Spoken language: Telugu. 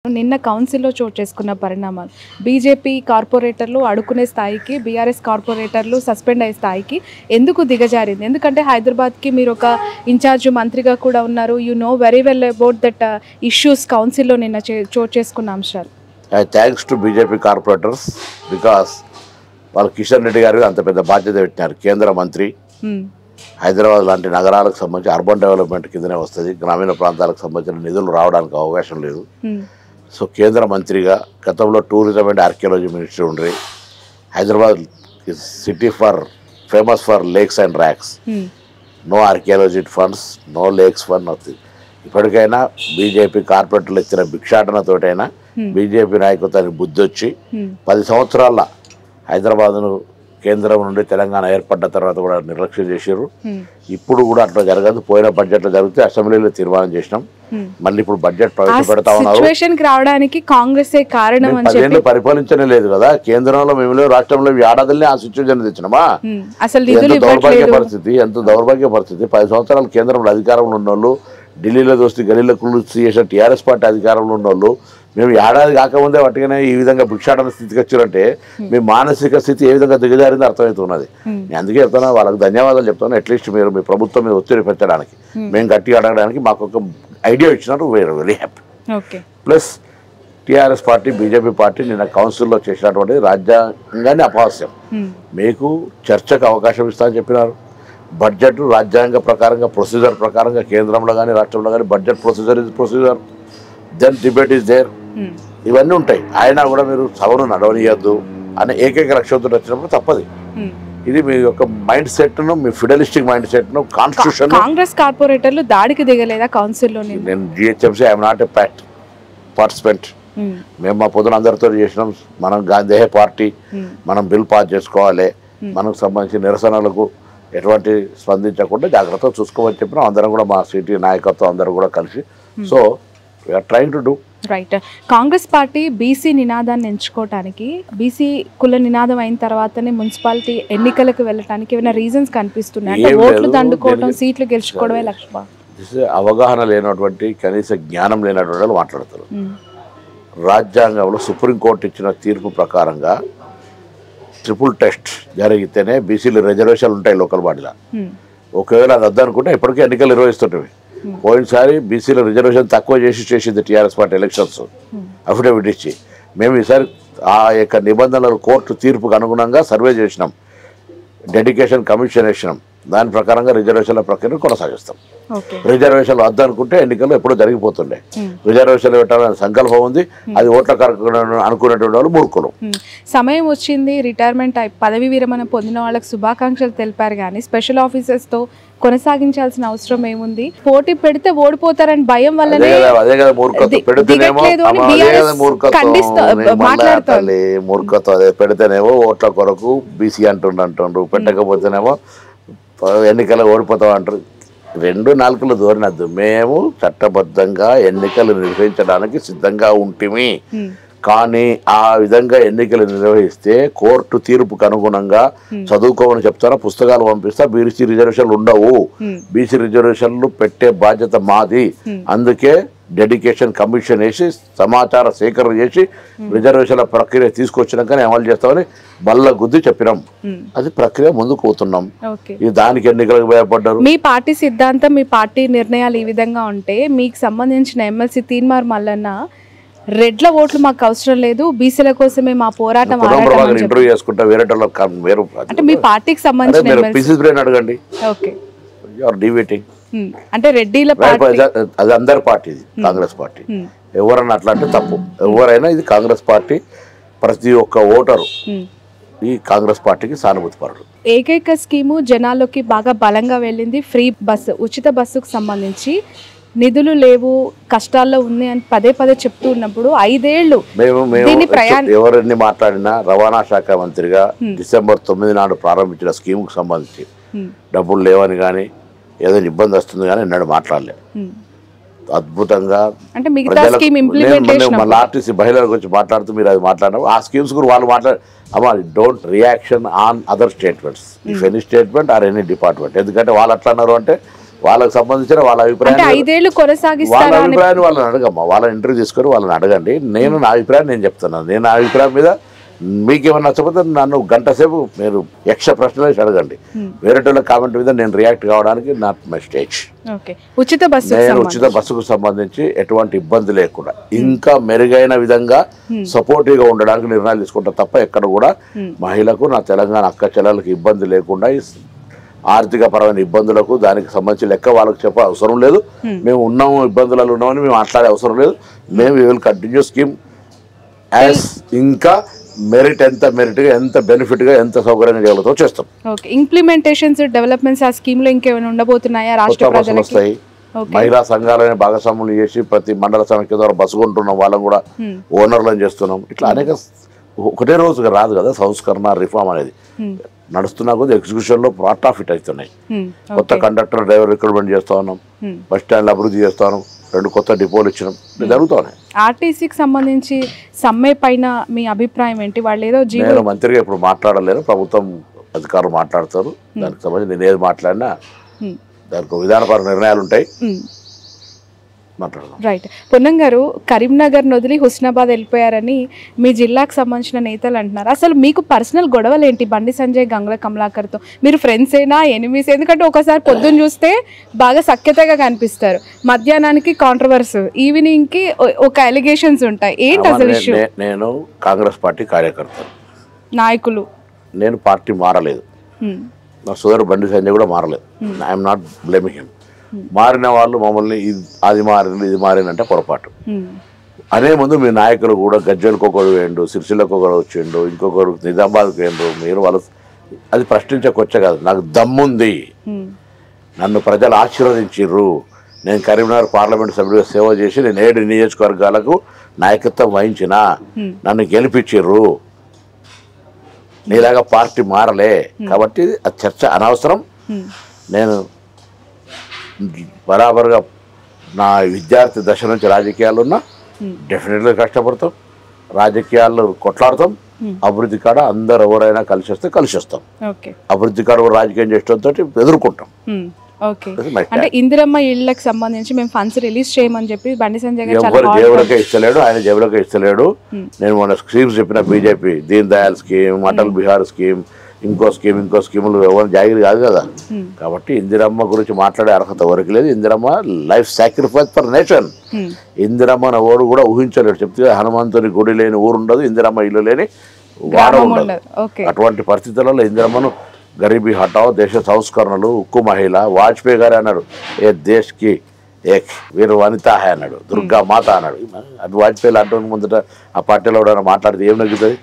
నిన్న కౌన్సిల్లో చోటు చేసుకున్న పరిణామాలు బీజేపీ కార్పొరేటర్లు అడుక్కునే స్థాయికి బీఆర్ఎస్ కార్పొరేటర్లు సస్పెండ్ అయ్యే స్థాయికి ఎందుకు దిగజారింది? ఎందుకంటే హైదరాబాద్కి మీరు ఒక ఇన్ఛార్జ్ మంత్రిగా కూడా ఉన్నారు. You know very well about that issues. కౌన్సిల్లో నిన్న చోటు చేసుకున్న అంశాలు. Thanks to BJP corporators because వాళ్ళు కిషన్ రెడ్డి గారు అంత పెద్ద బాధ్యత పెట్టినారు. కేంద్ర మంత్రి, హైదరాబాద్ లాంటి నగరాలకు సంబంధించి అర్బన్ డెవలప్మెంట్ కిందనే వస్తుంది. గ్రామీణ ప్రాంతాలకు సంబంధించిన నిధులు రావడానికి అవకాశం లేదు. సో కేంద్ర మంత్రిగా గతంలో టూరిజం అండ్ ఆర్కియాలజీ మినిస్టర్ ఉండ్రి. Hyderabad city famous for lakes and rocks. No archaeology funds, no lakes fund వస్తుంది. ఇప్పటికైనా బీజేపీ కార్పొరేటర్లు ఇచ్చిన భిక్షాటనతోటైనా బీజేపీ నాయకత్వానికి బుద్ధి వచ్చి 10 సంవత్సరాల హైదరాబాద్ను కేంద్రం నుండి తెలంగాణ ఏర్పడ్డ తర్వాత కూడా నిర్లక్ష్యం చేశారు. ఇప్పుడు కూడా అట్లా జరగదు. పోయిన బడ్జెట్లో జరిగితే అసెంబ్లీలో తీర్మానం చేసినాం. మళ్ళీ ఇప్పుడు బడ్జెట్ ప్రవేశపెడతా ఉన్నారు. రావడానికి కాంగ్రెస్ కారణం. 10 ఏళ్ళు పరిపాలించనే లేదు కదా కేంద్రంలో. మేము రాష్ట్రంలో ఏడాదిలో ఆ సిచ్యువేషన్ తెచ్చినామా? ఎంత దౌర్భాగ్య పరిస్థితి, ఎంత దౌర్భాగ్య పరిస్థితి. 10 సంవత్సరాలు కేంద్రంలో అధికారంలో ఉన్నోళ్ళు, ఢిల్లీలో దోస్తే గలీలో కుళ్ళుసి చేసిన టీఆర్ఎస్ పార్టీ అధికారంలో ఉన్నోళ్ళు, మేము ఏడాది కాకముందే వాటికనే ఈ విధంగా భిక్షాటన స్థితికి వచ్చారంటే మీ మానసిక స్థితి ఏ విధంగా దిగజారిందో అర్థమవుతున్నది. నేను అందుకే చెప్తాను, వాళ్ళకి ధన్యవాదాలు చెప్తాను. అట్లీస్ట్ మీరు మీ ప్రభుత్వం మీద ఒత్తిడి పెట్టడానికి, మేము గట్టిగా అడగడానికి మాకు ఒక ఐడియా ఇచ్చినారు. We are very happy. Plus TRS party, BJP party నిన్న కౌన్సిల్లో చేసినటువంటి రాజ్యాంగాన్ని అపహాస్యం. మీకు చర్చకు అవకాశం ఇస్తామని చెప్పినారు. బడ్జెట్ రాజ్యాంగ ప్రకారంగా, ప్రొసీజర్ ప్రకారంగా కేంద్రంలో కానీ రాష్ట్రంలో కానీ budget procedure is procedure, then debate is there. ఇవన్నీ ఉంటాయి. అయినా కూడా మీరు సభను నడవనియద్దు అనే ఏకైక లక్ష్యంతో వచ్చినప్పుడు తప్పది. ఇది మీ యొక్క మైండ్ సెట్ ను, మీ ఫిడలిస్టిక్ మైండ్ సెట్ ను, కాన్స్టిట్యూషన్. కాంగ్రెస్ కార్పొరేటర్లు దాడికి దిగలేదా కౌన్సిల్లో? నేను GHMC I'm not a participant. మేము మా పొద్దున అందరితో చేసినాం. మనం గాంధీ పార్టీ, మనం బిల్ పాస్ చేసుకోవాలి. మనకు సంబంధించిన నిరసనలకు ఎటువంటి స్పందించకుండా జాగ్రత్తగా చూసుకోమని చెప్పినాం. అందరం కూడా మా సిటీ నాయకత్వం అందరూ కూడా కలిసి. So we are trying to do right. Congress party BC నినాదాన్ని ఎంచుకోవటానికి, బీసీ కుల నినాదం అయిన తర్వాతనే మున్సిపాలిటీ ఎన్నికలకు వెళ్ళటానికి ఏమైనా రీజన్స్ కనిపిస్తున్నాయి? అంటే ఓట్లు దండుకోవడం, సీట్లు గెలుచుకోవడమే లక్ష్యం. అవగాహన లేనటువంటి, కనీస జ్ఞానం లేనటువంటి వాళ్ళు మాట్లాడతారు. రాజ్యాంగంలో సుప్రీంకోర్టు ఇచ్చిన తీర్పు ప్రకారంగా ట్రిపుల్ టెస్ట్ జరిగితేనే బీసీలు రిజర్వేషన్లు ఉంటాయి లోకల్ బాడీలో. ఒకవేళ అది వద్దనుకుంటే ఇప్పటికే ఎన్నికలు నిర్వహిస్తుంటవి. పోయినసారి బీసీల రిజర్వేషన్ తక్కువ చేసింది టీఆర్ఎస్ పార్టీ ఎలక్షన్స్ అఫిడవిట్ ఇచ్చి. మేము ఈసారి ఆ యొక్క నిబంధనలు కోర్టు తీర్పుకు అనుగుణంగా సర్వే చేసినాం, డెడికేషన్ కమిషన్ వేసినాం. దాని ప్రకారంగా రిజర్వేషన్ల ప్రక్రియను కొనసాగిస్తాం. రిజర్వేషన్లు వద్దనుకుంటే ఎన్నికల్లో ఎప్పుడో జరిగిపోతుండే. రిజర్వేషన్లు పెట్టాలని సంకల్పం ఉంది. అది ఓట్ల అనుకునేటువంటి వాళ్ళు మూర్ఖులు. సమయం వచ్చింది, రిటైర్మెంట్ పదవి విరమణ పొందిన వాళ్ళకి శుభాకాంక్షలు తెలిపారు. కానీ స్పెషల్ ఆఫీసర్స్తో కొనసాగించాల్సిన అవసరం ఏముంది? పోటీ పెడితే ఓడిపోతారని భయం వల్లనే మూర్ఖత్వం. అదే పెడితేనేమో ఓట్ల కొరకు బీసీ అంటుండ్రు, పెట్టకపోతేనేమో ఎన్నికలు ఓడిపోతాం అంటారు. 2 నాలుకలు దూరినద్దు. మేము చట్టబద్ధంగా ఎన్నికలు నిర్వహించడానికి సిద్ధంగా ఉంటిమి. కానీ ఆ విధంగా ఎన్నికలు నిర్వహిస్తే కోర్టు తీర్పుకు అనుగుణంగా చదువుకోమని చెప్తారా, పుస్తకాలు పంపిస్తా. బీసీ రిజర్వేషన్లు ఉండవు. బీసీ రిజర్వేషన్లు పెట్టే బాధ్యత మాది. అందుకే డెడికేషన్ కమిషన్ వేసి సమాచార సేకరణ చేసి రిజర్వేషన్ల ప్రక్రియ తీసుకొచ్చినాకనే అమలు చేస్తామని బల్ల గుద్ది చెప్పినాం. అది ప్రక్రియ ముందుకు పోతున్నాం. ఇది దానికి ఎన్నికలకు భయపడ్డారు. మీ పార్టీ సిద్ధాంతం, మీ పార్టీ నిర్ణయాలు ఈ విధంగా ఉంటే మీకు సంబంధించిన ఎమ్మెల్సీ తీన్మార్ మల్లన్న రెడ్ల ఓట్లు మాకు అవసరం లేదు, బీసీల కోసమే మా పోరాటం ఇంటర్వ్యూ చేసుకుంటా వేరే అంటే మీ పార్టీకి సంబంధించిన అడగండి. అంటే రెడ్డిల అది అందరి పార్టీ, కాంగ్రెస్ పార్టీ. ఎవరన్నా అట్లా అంటే తప్పు. ఎవరైనా ఇది కాంగ్రెస్ పార్టీ. ప్రతి ఒక్క ఓటరు ఈ కాంగ్రెస్ పార్టీకి సానుభూతి పరుడు. ఏకైక స్కీము జనాల్లోకి బాగా బలంగా వెళ్ళింది ఫ్రీ బస్సు, ఉచిత బస్సుకు సంబంధించి నిధులు లేవు, కష్టాల్లో ఉంది అని పదే చెప్తూ ఉన్నప్పుడు 5 ఏళ్లు ఎవరిని మాట్లాడినా రవాణా శాఖ మంత్రిగా డిసెంబర్ 9 నాడు ప్రారంభించిన స్కీముకు సంబంధించి డబ్బులు లేవని కానీ ఏదైనా ఇబ్బంది వస్తుంది కానీ ఎన్నడూ మాట్లాడలేదు. అద్భుతంగా మళ్ళీ ఆర్టీసీ మహిళల గురించి మాట్లాడుతూ మీరు అది మాట్లాడినా ఆ స్కీమ్స్ గురించి వాళ్ళు అమ్మా don't reaction on other statements if any statement or any department. ఎందుకంటే వాళ్ళు అట్లా అన్నారు అంటే వాళ్ళకి సంబంధించిన వాళ్ళ అంటే అభిప్రాయం 5 ఏళ్ళు కొనసాగిస్తారా వాళ్ళ అభిప్రాయాన్ని వాళ్ళని అడగమ్మా, వాళ్ళ ఇంటర్వ్యూ తీసుకొని వాళ్ళని అడగండి. నేను నా అభిప్రాయం నేను చెప్తున్నాను. నేను నా అభిప్రాయం మీద మీకేమన్నా నచ్చకపోతే నన్ను గంట సేపు మీరు యక్ష ప్రశ్నలు వేసి అడగండి. వేరే కామెంట్ మీద నేను రియాక్ట్ కావడానికి నాట్ మై స్టేజ్. ఉచిత బస్సు నేను ఉచిత బస్సుకు సంబంధించి ఎటువంటి ఇబ్బంది లేకుండా ఇంకా మెరుగైన విధంగా సపోర్టివ్ గా ఉండడానికి నిర్ణయాలు తీసుకుంటా తప్ప ఎక్కడ కూడా మహిళకు నా తెలంగాణ అక్క చెల్లెలకు ఇబ్బంది లేకుండా ఆర్థిక పరమైన ఇబ్బందులకు దానికి సంబంధించి లెక్క వాళ్ళకి చెప్పే అవసరం లేదు. మేము ఉన్నాము ఇబ్బందులలో ఉన్నామని మేము మాట్లాడే అవసరం లేదు. మేము విల్ కంటిన్యూ స్కీమ్ యాజ్ ఇంకా మెరిట్ ఎంత మెరిట్గా ఎంత బెనిఫిట్గా ఎంత సౌకర్యంగా చేయగలుగుతామో చేస్తాం. ఓకే, ఇంప్లిమెంటేషన్స్ డెవలప్మెంట్స్ ఆ స్కీమ్ లో ఇంకేమైనా ఉండబోతున్నాయా? రాష్ట్ర ప్రజలకు వస్తాయి. మహిళా సంఘాలని భాగస్వాములు చేసి ప్రతి మండల సమైక్య ద్వారా బస్సు కొంటున్నాం, వాళ్ళని కూడా ఓనర్లను చేస్తున్నాం. ఇట్లా అనేక ఒకటే రోజుగా రాదు కదా సంస్కరణ రిఫార్మ్ అనేది. నడుస్తున్నా కొద్ది ఎగ్జిక్యూషన్ లో పార్ట్ ఆఫ్ ఇట్ అవుతున్నాయి. కొత్త కండక్టర్ డ్రైవర్ రిక్రూట్మెంట్ చేస్తా ఉన్నాం, బస్ స్టాండ్లు అభివృద్ధి చేస్తా ఉన్నాం, 2 కొత్త డిపోలు ఇచ్చినాం, జరుగుతా ఉన్నాయి. ఆర్టీసీకి సంబంధించి సమ్మె పైన మీ అభిప్రాయం ఏంటి? వాళ్ళు ఏదో నేను మంత్రిగా ఇప్పుడు మాట్లాడలేను, ప్రభుత్వం అధికారులు మాట్లాడతారు. దానికి సంబంధించి నేను ఏది మాట్లాడినా దానికి విధానపర నిర్ణయాలు ఉంటాయి, మాట్లాడదాం. రైట్. పొన్నం గారు, కరీంనగర్ వదిలి హుస్నాబాద్ వెళ్ళిపోయారని మీ జిల్లాకు సంబంధించిన నేతలు అంటున్నారు. అసలు మీకు పర్సనల్ గొడవలు ఏంటి బండి సంజయ్, గంగుల కమలాకర్తో? మీరు ఫ్రెండ్స్ అయినా ఎనిమీస్? ఎందుకంటే ఒకసారి పొద్దున్న చూస్తే బాగా సఖ్యతగా కనిపిస్తారు, మధ్యాహ్నానికి కాంట్రవర్సీ, ఈవినింగ్కి ఒక అలిగేషన్స్ ఉంటాయి. ఏంటి అసలు ఇష్యూ? నేను కాంగ్రెస్ పార్టీ కార్యకర్త, నాయకులు. నేను పార్టీ మారలేదు, నా సోదరు బండి సంజయ్ కూడా మారలేదు. I'm not blaming him. మారిన వాళ్ళు మమ్మల్ని అది మారింది ఇది మారిందంటే పొరపాటు. అనే ముందు మీ నాయకులు కూడా గజ్జలకు ఒకరు వేయండు, సిరిసిల్లకు ఒకరు వచ్చిండు, ఇంకొకరు నిజామాబాద్కి వేయండు. మీరు వాళ్ళు అది ప్రశ్నించకొచ్చే కాదు. నాకు దమ్ముంది, నన్ను ప్రజలు ఆశీర్వదించిర్రు. నేను కరీంనగర్ పార్లమెంట్ సభ్యుడిగా సేవ చేసి నేను 7 నియోజకవర్గాలకు నాయకత్వం వహించిన, నన్ను గెలిపించిర్రు. నీలాగా పార్టీ మారలే కాబట్టి అది చర్చ అనవసరం. నేను బరాబర్గా నా విద్యార్థి దశ నుంచి రాజకీయాలు ఉన్నా, డెఫినెట్గా కష్టపడతాం, రాజకీయాల్లో కొట్లాడతాం. అభివృద్ధి కాడ అందరు ఎవరైనా కలిసి వస్తే కలిసి వస్తాం, అభివృద్ధి కాడ రాజకీయం చేయడంతో ఎదుర్కొంటాం. ఓకే, అంటే ఇందిరమ్మ ఇళ్లకు సంబంధించి మేము ఫండ్స్ రిలీజ్ చేయమని చెప్పి బండి సంజయ్ ఎవరు జేబులకే ఇస్తలేడు, ఆయన జేబులకే ఇస్తలేడు. నేను మన స్కీమ్స్ చెప్పిన BJP Deen Dayal scheme, Atal Bihar scheme, ఇంకో స్కీములు ఎవరు జాగిరి కాదు కదా. కాబట్టి ఇందిరమ్మ గురించి మాట్లాడే అర్హత ఎవరికి లేదు. Indiramma life sacrifice for nation. Indiramma ఎవరు కూడా ఊహించలేడు. చెప్తే హనుమంతుని గుడి లేని ఊరు ఉండదు, ఇందిరమ్మ ఇల్లు లేని వాడ ఉండదు. అటువంటి పరిస్థితులలో ఇందిరమ్మను గరీబీ హటావ్, దేశ సంస్కరణలు, ఉక్కు మహిళ, వాజ్పేయి గారు అన్నాడు ఏ దేశ్కి ఏక్ వీరు వనిత అన్నాడు, దుర్గా మాత అన్నాడు. అది వాజ్పేయి అంటూ ముందట ఆ పార్టీలో మాట్లాడితే ఏం నగ్గుతుంది?